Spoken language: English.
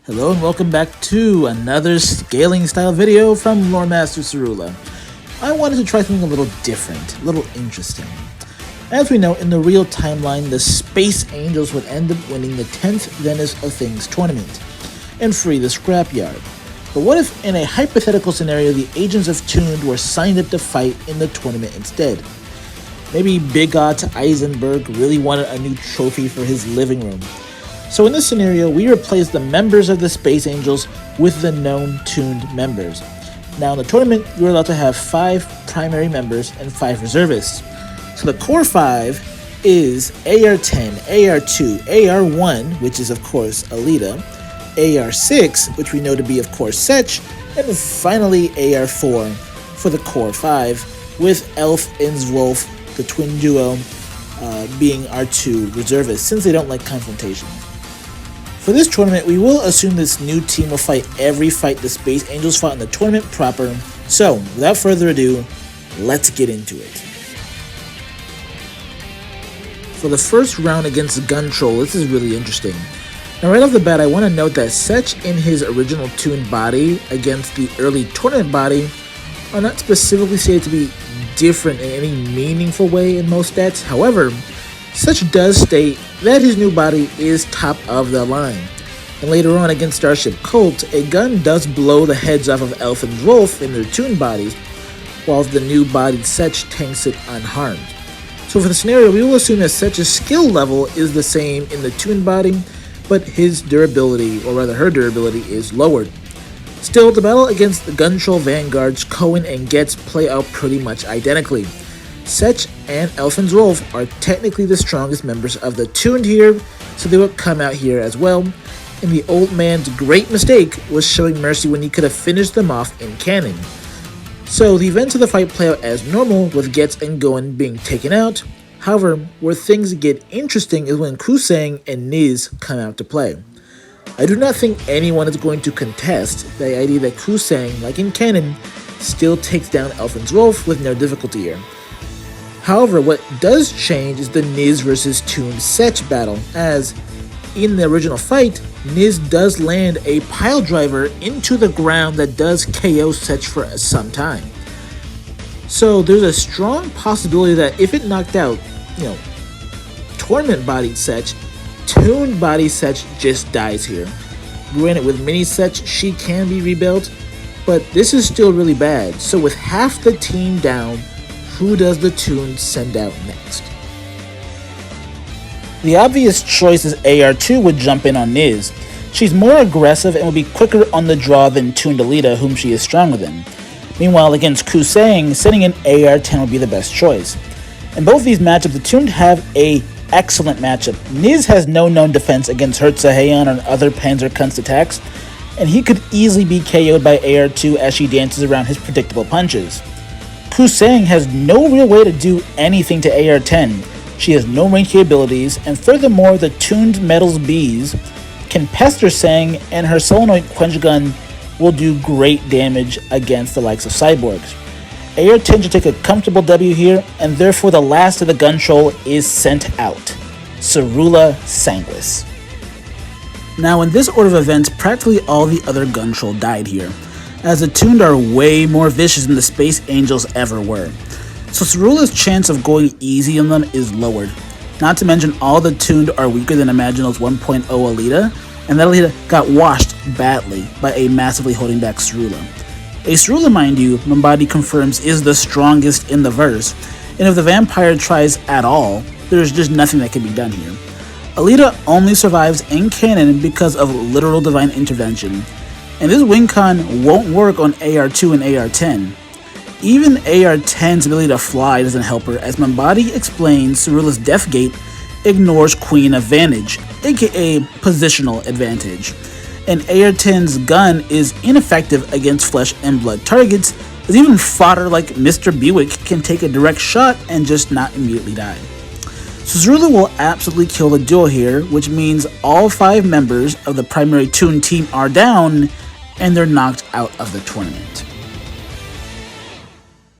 Hello and welcome back to another scaling style video from Lore Master Caerula. I wanted to try something a little different, a little interesting. As we know, in the real timeline, the Space Angels would end up winning the 10th Venice of Things tournament and free the scrapyard. But what if, in a hypothetical scenario, the Agents of Tuned were signed up to fight in the tournament instead? Maybe Big Ott Eisenberg really wanted a new trophy for his living room. So in this scenario, we replace the members of the Space Angels with the known Tuned members. Now in the tournament, you're allowed to have 5 primary members and 5 reservists. So the core 5 is AR-10, AR-2, AR-1, which is of course Alita, AR-6, which we know to be of course Setch, and finally AR-4 for the core 5, with Elf and Zwolf, the twin duo, being our 2 reservists, since they don't like confrontation. For this tournament, we will assume this new team will fight every fight the Space Angels fought in the tournament proper. So, without further ado, let's get into it. For the first round against Guntroll, this is really interesting. Now right off the bat, I want to note that Setch in his original tuned body against the early tournament body are not specifically stated to be different in any meaningful way in most stats. However, Setch does state that his new body is top of the line. And later on against Starship Cult, a gun does blow the heads off of Elf and Wolf in their tuned bodies, whilst the new bodied Setch tanks it unharmed. So for the scenario, we will assume that Setch's skill level is the same in the tuned body, but his durability, or rather her durability, is lowered. Still, the battle against the Guntroll Vanguards, Cohen and Getz play out pretty much identically. Setch and Elf and Zwolf are technically the strongest members of the tuned here, so they will come out here as well. And the old man's great mistake was showing mercy when he could have finished them off in canon. So the events of the fight play out as normal, with Getz and Goen being taken out. However, where things get interesting is when Kusang and Niz come out to play. I do not think anyone is going to contest the idea that Kusang, like in canon, still takes down Elf and Zwolf with no difficulty here. However, what does change is the Niz versus Tuned Setch battle, as in the original fight, Niz does land a pile driver into the ground that does KO Setch for some time. So there's a strong possibility that if it knocked out, tournament bodied Setch, tuned body Setch just dies here. Granted, with mini Setch, she can be rebuilt, but this is still really bad. So with half the team down, who does the tuned send out next? The obvious choice is AR-2 would jump in on Niz. She's more aggressive and will be quicker on the draw than tuned Alita, whom she is stronger than. Meanwhile, against Kusang, sending in AR-10 would be the best choice. In both these matchups, the tuned have a excellent matchup. Niz has no known defense against Hertza, Heian, or other Panzer Kunst attacks, and he could easily be KO'd by AR-2 as she dances around his predictable punches. Kusang has no real way to do anything to AR-10. She has no range capabilities, and furthermore, the tuned Metals Bees can pester Sang, and her solenoid quench gun will do great damage against the likes of cyborgs. AR-10 should take a comfortable W here, and therefore the last of the Guntroll is sent out. Caerula Sanguis. Now in this order of events, practically all the other Guntroll died here, as the tuned are way more vicious than the Space Angels ever were. So Caerula's chance of going easy on them is lowered. Not to mention all the tuned are weaker than Imaginal's 1.0 Alita, and that Alita got washed badly by a massively holding back Caerula. A Caerula, mind you, Mombadi confirms is the strongest in the verse, and if the vampire tries at all, there's just nothing that can be done here. Alita only survives in canon because of literal divine intervention, and this win con won't work on AR-2 and AR-10. Even AR-10's ability to fly doesn't help her, as Mombadi explains Caerula's Deathgate ignores Queen Advantage, aka positional advantage, and AR-10's gun is ineffective against flesh and blood targets, as even fodder like Mr. Buick can take a direct shot and just not immediately die. So Caerula will absolutely kill the duo here, which means all 5 members of the primary tuned team are down, and they're knocked out of the tournament.